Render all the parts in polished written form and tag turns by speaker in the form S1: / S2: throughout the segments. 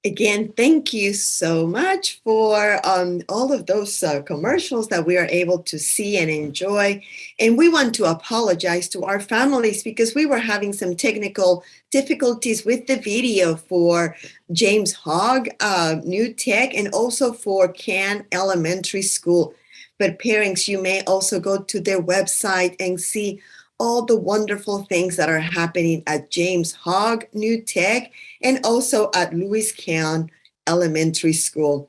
S1: Again, thank you so much for all of those commercials that we are able to see and enjoy. And we want to apologize to our families because we were having some technical difficulties with the video for James Hogg New Tech and also for Can Elementary School. But parents, you may also go to their website and see all the wonderful things that are happening at James Hogg New Tech and also at Lewis County Elementary School.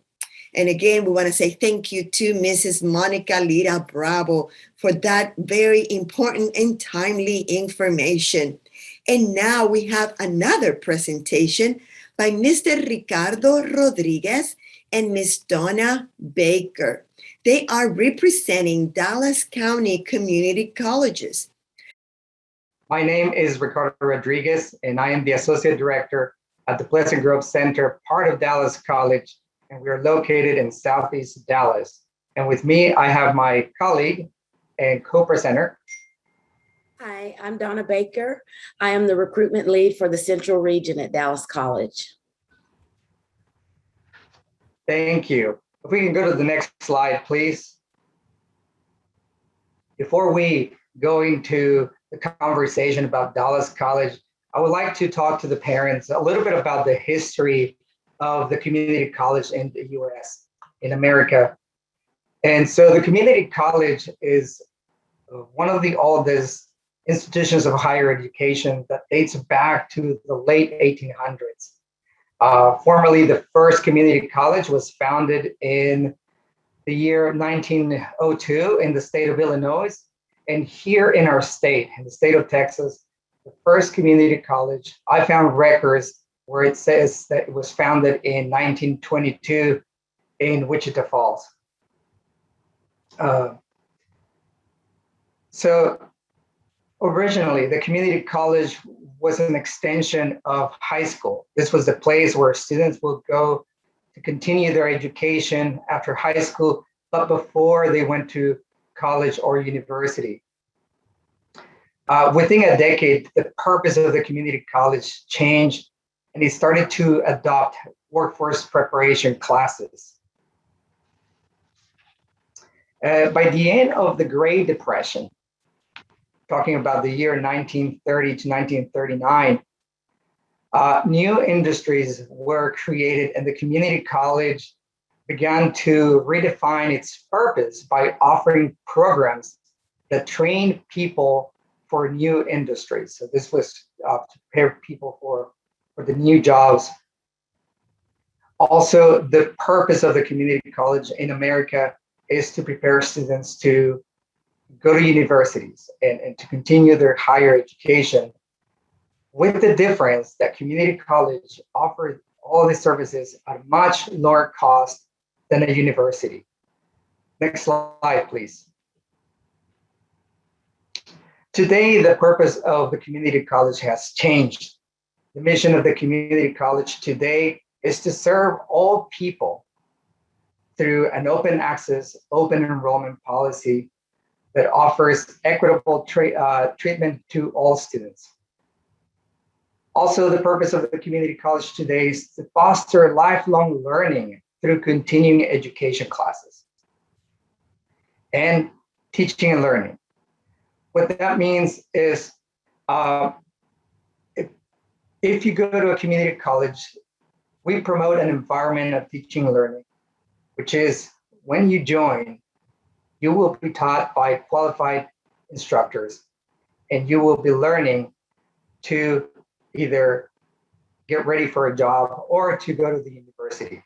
S1: And again, we want to say thank you to Mrs. Monica Lira Bravo for that very important and timely information. And now we have another presentation by Mr. Ricardo Rodriguez and Miss Donna Baker. They are representing Dallas County Community Colleges.
S2: My name is Ricardo Rodriguez, and I am the Associate Director at the Pleasant Grove Center, part of Dallas College, and we are located in Southeast Dallas. And with me, I have my colleague and co-presenter.
S3: Hi, I'm Donna Baker. I am the recruitment lead for the Central Region at Dallas College.
S2: Thank you. If we can go to the next slide, please. Before we go into the conversation about Dallas College, I would like to talk to the parents a little bit about the history of the community college in the US, in America. And so the community college is one of the oldest institutions of higher education that dates back to the late 1800s. Formerly, the first community college was founded in the year 1902 in the state of Illinois. And here in our state, in the state of Texas, the first community college, I found records where it says that it was founded in 1922 in Wichita Falls. So originally, the community college was an extension of high school. This was the place where students would go to continue their education after high school, but before they went to college or university. Within a decade, the purpose of the community college changed, and it started to adopt workforce preparation classes. By the end of the Great Depression, talking about the year 1930 to 1939, new industries were created, and the community college began to redefine its purpose by offering programs that train people for new industries. So this was to prepare people for the new jobs. Also, the purpose of the community college in America is to prepare students to go to universities and to continue their higher education, with the difference that community college offers all the services at a much lower cost than a university. Next slide, please. Today, the purpose of the community college has changed. The mission of the community college today is to serve all people through an open access, open enrollment policy that offers equitable treatment to all students. Also, the purpose of the community college today is to foster lifelong learning through continuing education classes and teaching and learning. What that means is if you go to a community college, we promote an environment of teaching and learning, which is when you join, you will be taught by qualified instructors, and you will be learning to either get ready for a job or to go to the university.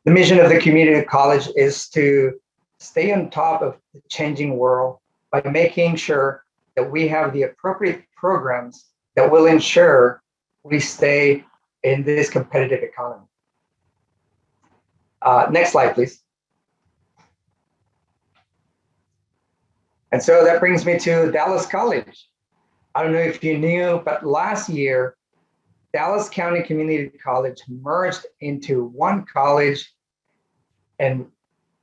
S2: The mission of the community college is to stay on top of the changing world by making sure that we have the appropriate programs that will ensure we stay in this competitive economy. Next slide, please. And so that brings me to Dallas College. I don't know if you knew, but last year, Dallas County Community College merged into one college, and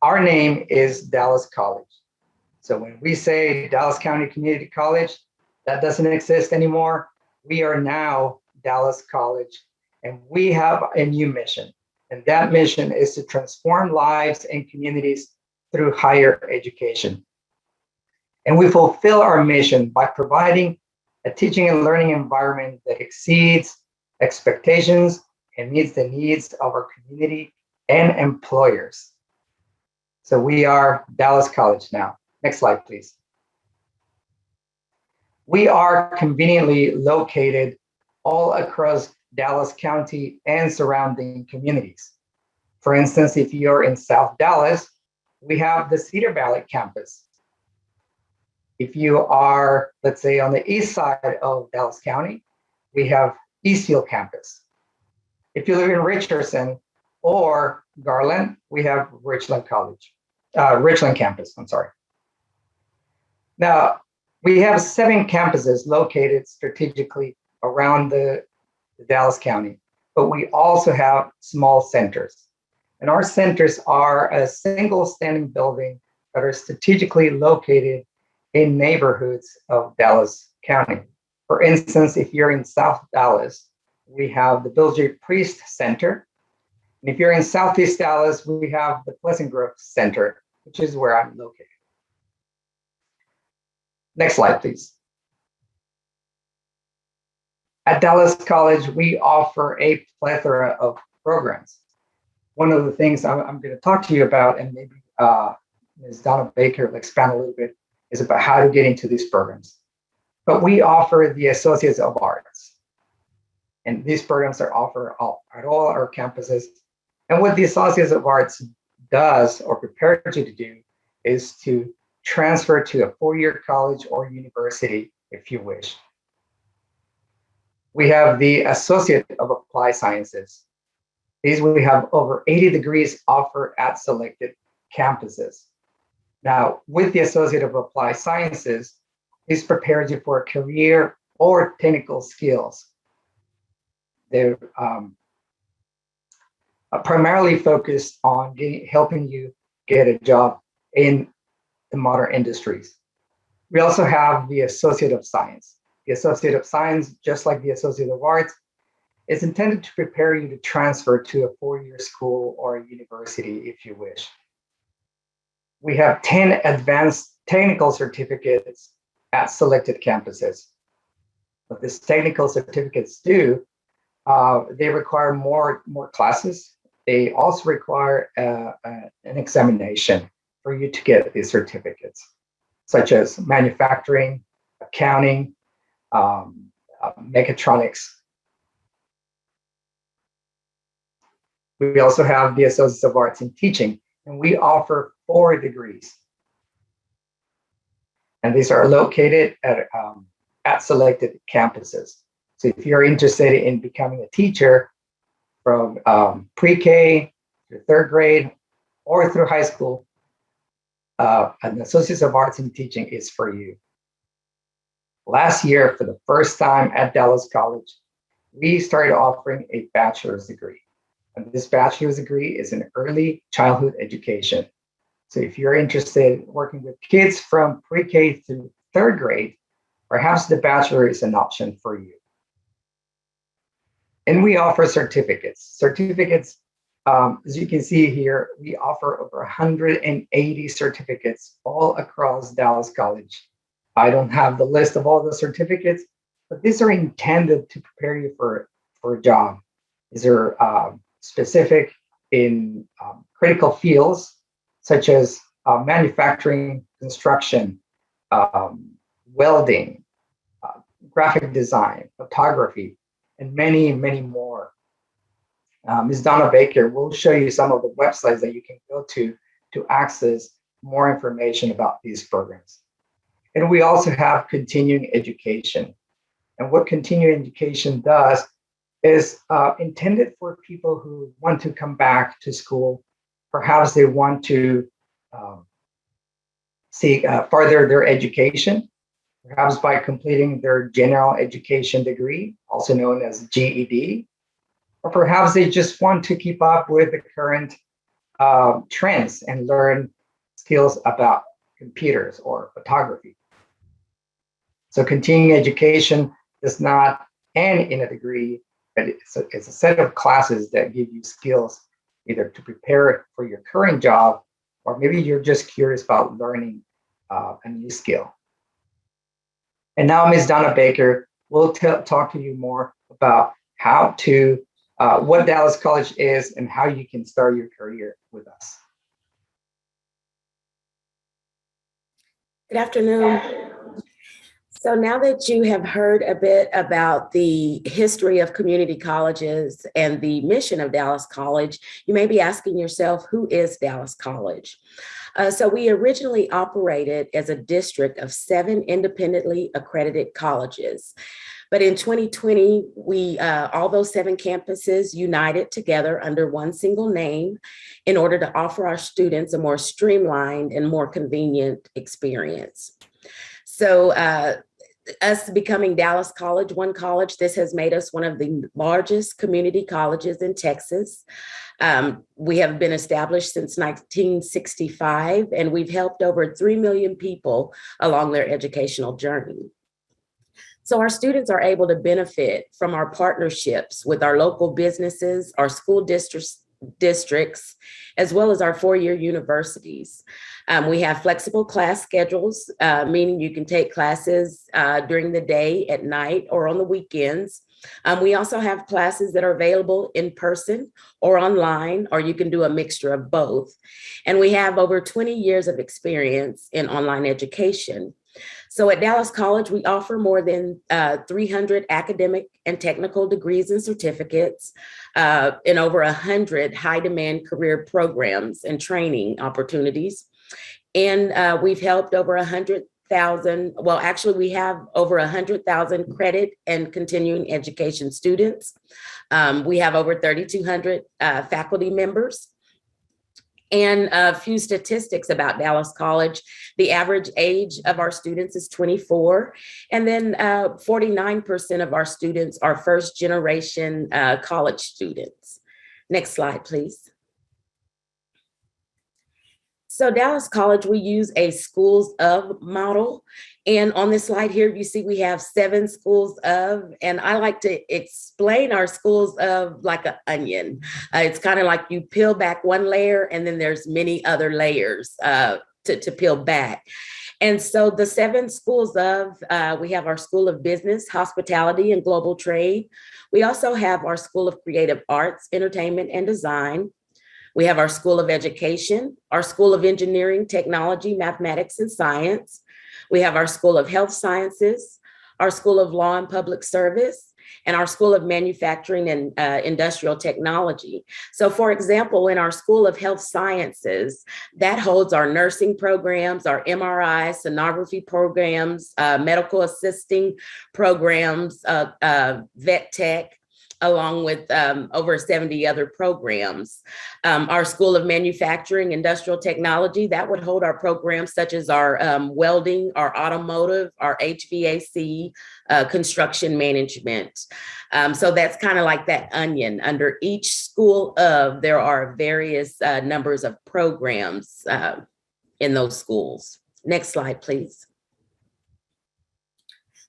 S2: our name is Dallas College. So when we say Dallas County Community College, that doesn't exist anymore. We are now Dallas College. And we have a new mission. And that mission is to transform lives and communities through higher education. And we fulfill our mission by providing a teaching and learning environment that exceeds expectations and meets the needs of our community and employers. So we are Dallas College now. Next slide, please. We are conveniently located all across Dallas County and surrounding communities. For instance, if you're in South Dallas, we have the Cedar Valley campus. If you are, let's say, on the east side of Dallas County, we have Eastfield campus. If you live in Richardson or Garland, we have Richland campus, I'm sorry. Now, we have 7 campuses located strategically around the Dallas County, but we also have small centers. And our centers are a single standing building that are strategically located in neighborhoods of Dallas County. For instance, if you're in South Dallas, we have the Bill J. Priest Center. And if you're in Southeast Dallas, we have the Pleasant Grove Center, which is where I'm located. Next slide, please. At Dallas College, we offer a plethora of programs. One of the things I'm going to talk to you about, and maybe Ms. Donna Baker will expand a little bit, is about how to get into these programs. But we offer the Associates of Arts. And these programs are offered at all our campuses. And what the Associates of Arts does or prepares you to do is to transfer to a 4-year college or university if you wish. We have the Associate of Applied Sciences. These we have over 80 degrees offered at selected campuses. Now, with the Associate of Applied Sciences, this prepares you for a career or technical skills. They're primarily focused on helping you get a job in the modern industries. We also have the Associate of Science. The Associate of Science, just like the Associate of Arts, is intended to prepare you to transfer to a 4-year school or a university if you wish. We have 10 advanced technical certificates at selected campuses. What these technical certificates do, they require more classes. They also require an examination for you to get these certificates, such as manufacturing, accounting, mechatronics. We also have the Associates of Arts in Teaching, and we offer 4 degrees. And these are located at selected campuses. So if you're interested in becoming a teacher from pre-K through 3rd grade or through high school, an Associates of Arts in Teaching is for you. Last year, for the first time at Dallas College, we started offering a bachelor's degree. And this bachelor's degree is in early childhood education. So if you're interested in working with kids from pre-K through 3rd grade, perhaps the bachelor is an option for you. And we offer certificates. Certificates, as you can see here, we offer over 180 certificates all across Dallas College. I don't have the list of all the certificates, but these are intended to prepare you for a job. These are specific in critical fields, such as manufacturing, construction, welding, graphic design, photography, and many, many more. Ms. Donna Baker will show you some of the websites that you can go to access more information about these programs. And we also have continuing education. And what continuing education does is intended for people who want to come back to school. Perhaps they want to further their education, perhaps by completing their general education degree, also known as GED, or perhaps they just want to keep up with the current trends and learn skills about computers or photography. So continuing education does not end in a degree. but it's a set of classes that give you skills either to prepare for your current job, or maybe you're just curious about learning a new skill. And now Ms. Donna Baker will talk to you more about how to, what Dallas College is and how you can start your career with us.
S3: Good afternoon. So now that you have heard a bit about the history of community colleges and the mission of Dallas College, you may be asking yourself, who is Dallas College? So we originally operated as a district of 7 independently accredited colleges. But in 2020, all those 7 campuses united together under one single name in order to offer our students a more streamlined and more convenient experience. So us becoming Dallas College, one college, this has made us one of the largest community colleges in Texas. We have been established since 1965, and we've helped over 3 million people along their educational journey. So our students are able to benefit from our partnerships with our local businesses, our school districts, as well as our 4-year universities. We have flexible class schedules, meaning you can take classes during the day, at night, or on the weekends. We also have classes that are available in person or online, or you can do a mixture of both. And we have over 20 years of experience in online education. So at Dallas College, we offer more than 300 academic and technical degrees and certificates in over 100 high-demand career programs and training opportunities. And we've helped over 100,000, well, actually we have over 100,000 credit and continuing education students. We have over 3,200 faculty members. And a few statistics about Dallas College. The average age of our students is 24. And then 49% of our students are first generation college students. Next slide, please. So Dallas College, we use a schools of model. And on this slide here, you see we have 7 schools of, and I like to explain our schools of like an onion. It's kind of like you peel back one layer and then there's many other layers to peel back. And so the 7 schools of, we have our School of Business, Hospitality, and Global Trade. We also have our School of Creative Arts, Entertainment, and Design. We have our School of Education, our School of Engineering, Technology, Mathematics, and Science. We have our School of Health Sciences, our School of Law and Public Service, and our School of Manufacturing and Industrial Technology. So for example, in our School of Health Sciences, that holds our nursing programs, our MRI, sonography programs, medical assisting programs, vet tech, along with over 70 other programs. Our School of Manufacturing, Industrial Technology, that would hold our programs such as our welding, our automotive, our HVAC, construction management. So that's kind of like that onion. Under each school of, there are various numbers of programs in those schools. Next slide, please.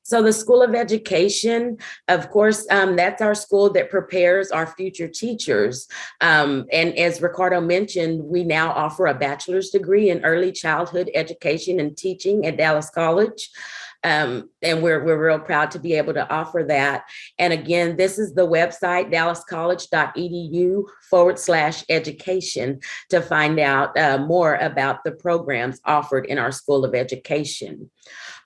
S3: So the School of Education, of course, that's our school that prepares our future teachers. And as Ricardo mentioned, we now offer a bachelor's degree in early childhood education and teaching at Dallas College. And we're real proud to be able to offer that. And again, this is the website, dallascollege.edu/education, to find out more about the programs offered in our School of Education.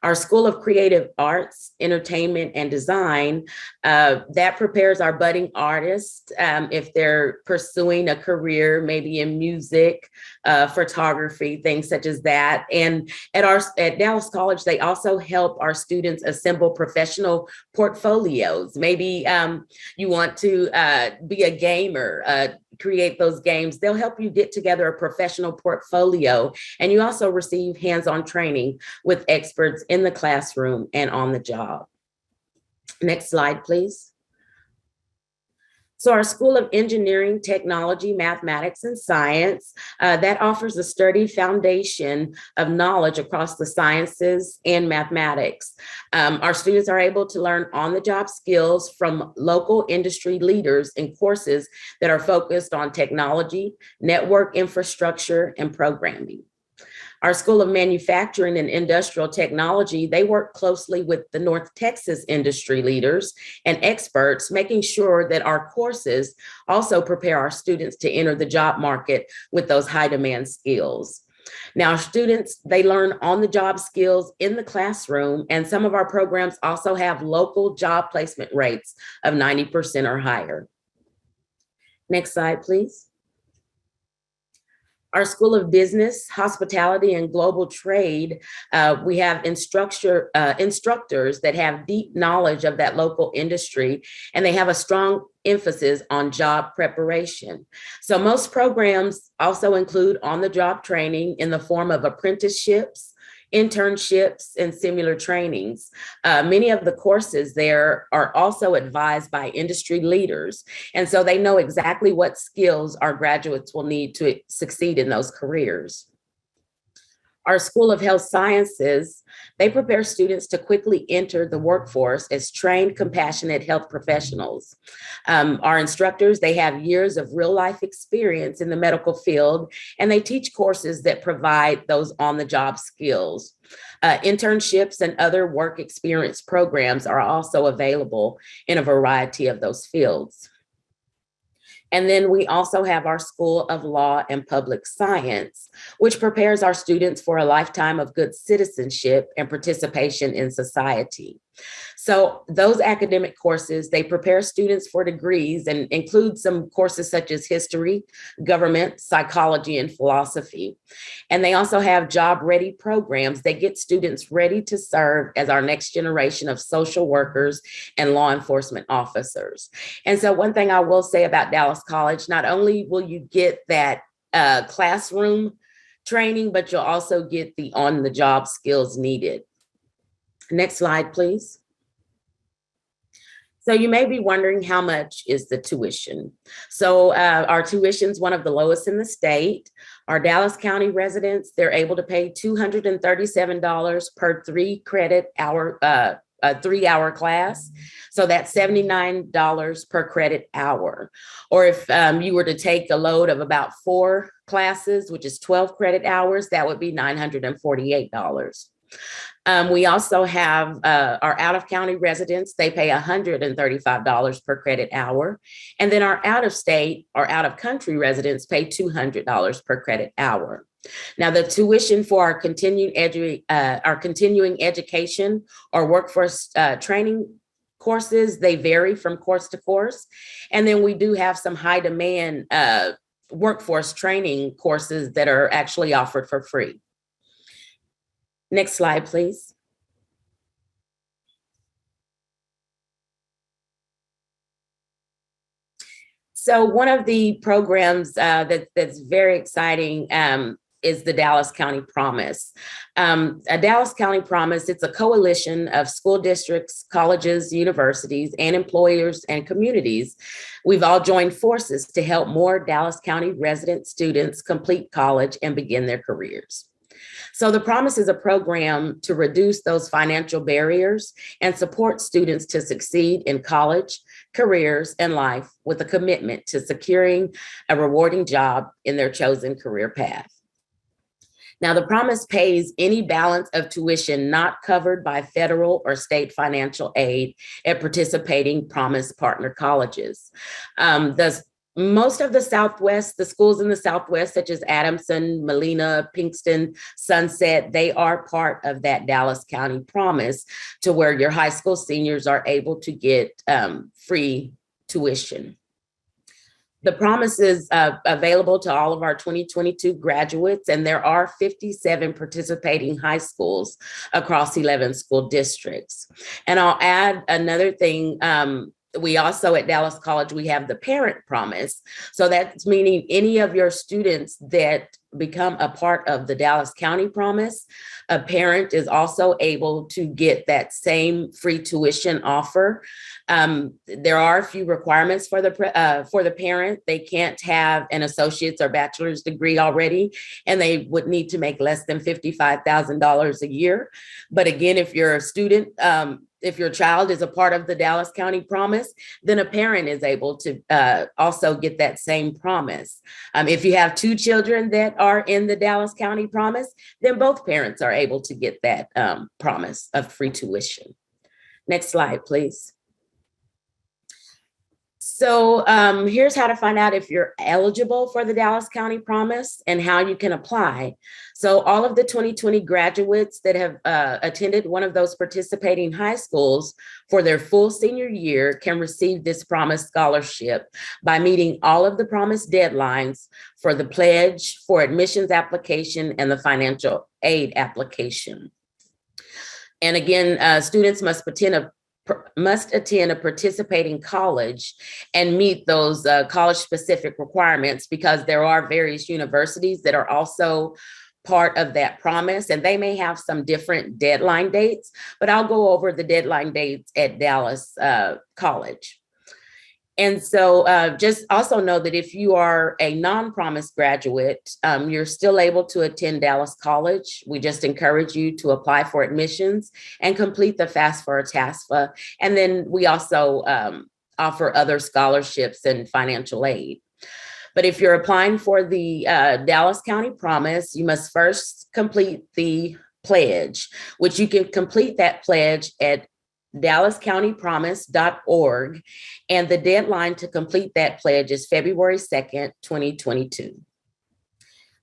S3: Our School of Creative Arts, Entertainment, and Design, that prepares our budding artists if they're pursuing a career, maybe in music, photography, things such as that. And at Dallas College, they also help our students assemble professional portfolios. Maybe you want to be a gamer, create those games. They'll help you get together a professional portfolio. And you also receive hands-on training with experts in the classroom and on the job. Next slide, please. So our School of Engineering, Technology, Mathematics, and Science, that offers a sturdy foundation of knowledge across the sciences and mathematics. Our students are able to learn on-the-job skills from local industry leaders in courses that are focused on technology, network infrastructure, and programming. Our School of Manufacturing and Industrial Technology, they work closely with the North Texas industry leaders and experts, making sure that our courses also prepare our students to enter the job market with those high demand skills. Now, students, they learn on the job skills in the classroom, and some of our programs also have local job placement rates of 90% or higher. Next slide, please. Our School of Business, Hospitality, and Global Trade, we have instructors that have deep knowledge of that local industry, and they have a strong emphasis on job preparation. So most programs also include on-the-job training in the form of apprenticeships, internships, and similar trainings. Many of the courses there are also advised by industry leaders, and so they know exactly what skills our graduates will need to succeed in those careers. Our School of Health Sciences, they prepare students to quickly enter the workforce as trained, compassionate health professionals. Our instructors, they have years of real life experience in the medical field, and they teach courses that provide those on-the-job skills. Internships and other work experience programs are also available in a variety of those fields. And then we also have our School of Law and Public Science, which prepares our students for a lifetime of good citizenship and participation in society. So those academic courses, they prepare students for degrees and include some courses such as history, government, psychology, and philosophy. And they also have job-ready programs that get students ready to serve as our next generation of social workers and law enforcement officers. And so one thing I will say about Dallas College, not only will you get that classroom training, but you'll also get the on-the-job skills needed. Next slide, please. So you may be wondering, how much is the tuition? So our tuition is one of the lowest in the state. Our Dallas County residents, they're able to pay $237 per 3 credit hour, a 3-hour class. So that's $79 per credit hour. Or if you were to take a load of about 4 classes, which is 12 credit hours, that would be $948. We also have our out-of-county residents, they pay $135 per credit hour. And then our out-of-state or out-of-country residents pay $200 per credit hour. Now, the tuition for our continuing education or workforce training courses, they vary from course to course. And then we do have some high demand workforce training courses that are actually offered for free. Next slide, please. So one of the programs that's very exciting is the Dallas County Promise. A Dallas County Promise, it's a coalition of school districts, colleges, universities, and employers and communities. We've all joined forces to help more Dallas County resident students complete college and begin their careers. So the Promise is a program to reduce those financial barriers and support students to succeed in college, careers, and life with a commitment to securing a rewarding job in their chosen career path. Now, the Promise pays any balance of tuition not covered by federal or state financial aid at participating Promise partner colleges. Most of the Southwest, the schools in the Southwest, such as Adamson, Molina, Pinkston, Sunset, they are part of that Dallas County Promise, to where your high school seniors are able to get free tuition. The Promise is available to all of our 2022 graduates, and there are 57 participating high schools across 11 school districts. And I'll add another thing. We also at Dallas College, we have the parent promise. So that's meaning any of your students that become a part of the Dallas County promise, a parent is also able to get that same free tuition offer. There are a few requirements for the parent. They can't have an associate's or bachelor's degree already, and they would need to make less than $55,000 a year. But again, if you're a student, if your child is a part of the Dallas County promise, then a parent is able to also get that same promise. If you have two children that are in the Dallas County promise, then both parents are able to get that promise of free tuition. Next slide, please. So here's how to find out if you're eligible for the Dallas County Promise and how you can apply. So all of the 2020 graduates that have attended one of those participating high schools for their full senior year can receive this Promise scholarship by meeting all of the Promise deadlines for the pledge, for admissions application, and the financial aid application. And again, students must attend a participating college and meet those college-specific requirements, because there are various universities that are also part of that promise, and they may have some different deadline dates, but I'll go over the deadline dates at Dallas College. And so just also know that if you are a non-promise graduate, you're still able to attend Dallas College. We just encourage you to apply for admissions and complete the FAFSA or TASFA. And then we also offer other scholarships and financial aid. But if you're applying for the Dallas County Promise, you must first complete the pledge, which you can complete that pledge at dallascountypromise.org. And the deadline to complete that pledge is February 2nd, 2022.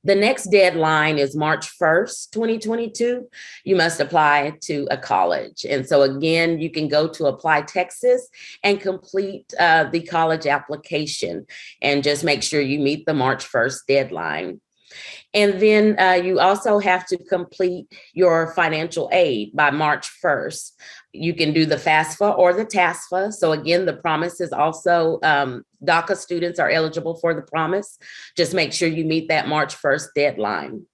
S3: The next deadline is March 1st, 2022. You must apply to a college. And so again, you can go to Apply Texas and complete the college application, and just make sure you meet the March 1st deadline. And then you also have to complete your financial aid by March 1st. You can do the FAFSA or the TASFA. So again, the promise is also, DACA students are eligible for the promise. Just make sure you meet that March 1st deadline.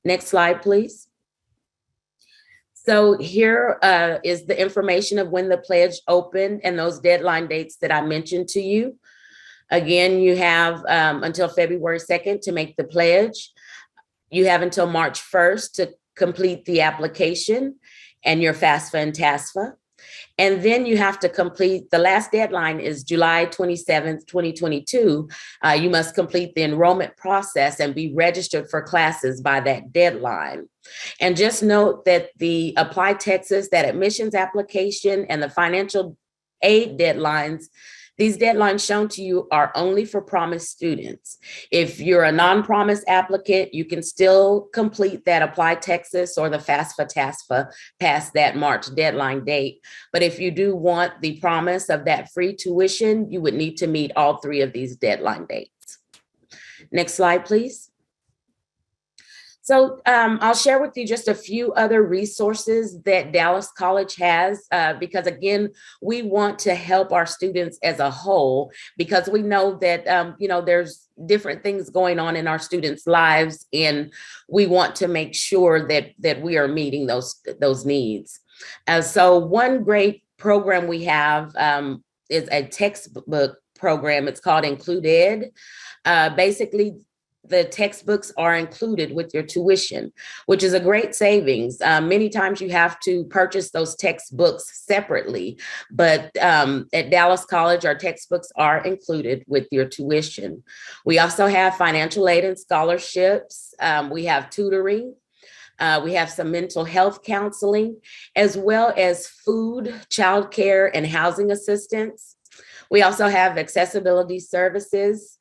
S3: Next slide, please. So here is the information of when the pledge opened and those deadline dates that I mentioned to you. Again, you have until February 2nd to make the pledge. You have until March 1st to complete the application and your FAFSA and TASFA. And then you have to complete, the last deadline is July 27th, 2022. You must complete the enrollment process and be registered for classes by that deadline. And just note that the Apply Texas, that admissions application, and the financial aid deadlines, these deadlines shown to you are only for promise students. If you're a non-promise applicant, you can still complete that Apply Texas or the FAFSA TASFA past that March deadline date. But if you do want the promise of that free tuition, you would need to meet all three of these deadline dates. Next slide, please. So I'll share with you just a few other resources that Dallas College has, because again, we want to help our students as a whole, because we know that, there's different things going on in our students' lives, and we want to make sure that we are meeting those needs. So one great program we have is a textbook program. It's called Include Ed. Basically, the textbooks are included with your tuition, which is a great savings. Many times you have to purchase those textbooks separately, but at Dallas College, our textbooks are included with your tuition. We also have financial aid and scholarships. We have tutoring. We have some mental health counseling, as well as food, childcare, and housing assistance. We also have accessibility services.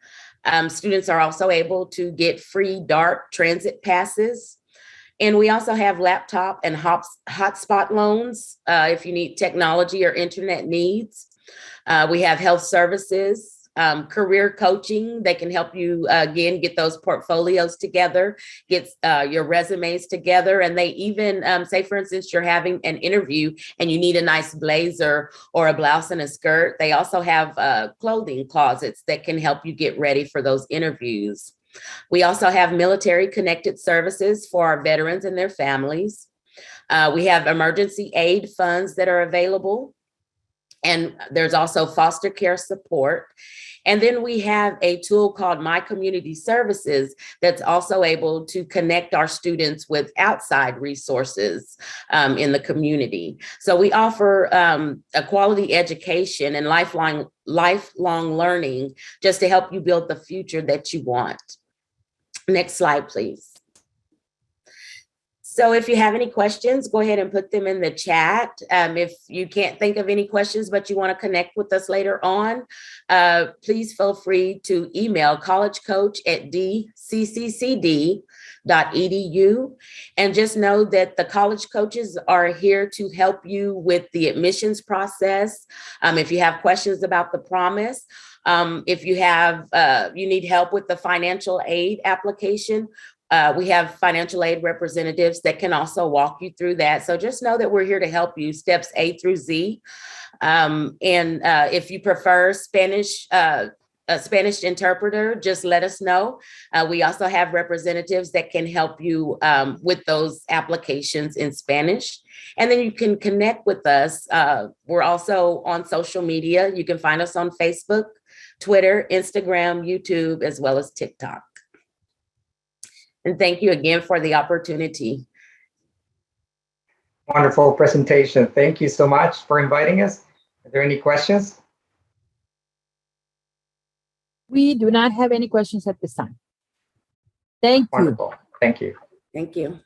S3: Students are also able to get free DART transit passes. And we also have laptop and hotspot loans if you need technology or internet needs. We have health services, career coaching. They can help you, again, get those portfolios together, get your resumes together. And they even say, for instance, you're having an interview and you need a nice blazer or a blouse and a skirt. They also have clothing closets that can help you get ready for those interviews. We also have military connected services for our veterans and their families. We have emergency aid funds that are available. And there's also foster care support. And then we have a tool called My Community Services that's also able to connect our students with outside resources in the community. So we offer a quality education and lifelong learning just to help you build the future that you want. Next slide, please. So if you have any questions, go ahead and put them in the chat. If you can't think of any questions, but you want to connect with us later on, please feel free to email collegecoach@dcccd.edu. And just know that the college coaches are here to help you with the admissions process. If you have questions about the promise, if you have, you need help with the financial aid application, we have financial aid representatives that can also walk you through that. So just know that we're here to help you, steps A through Z. If you prefer Spanish, a Spanish interpreter, just let us know. We also have representatives that can help you with those applications in Spanish. And then you can connect with us. We're also on social media. You can find us on Facebook, Twitter, Instagram, YouTube, as well as TikTok. And thank you again for the opportunity.
S2: Wonderful presentation. Thank you so much for inviting us. Are there any questions?
S4: We do not have any questions at this time. Thank you.
S2: Wonderful. Thank you.
S3: Thank you.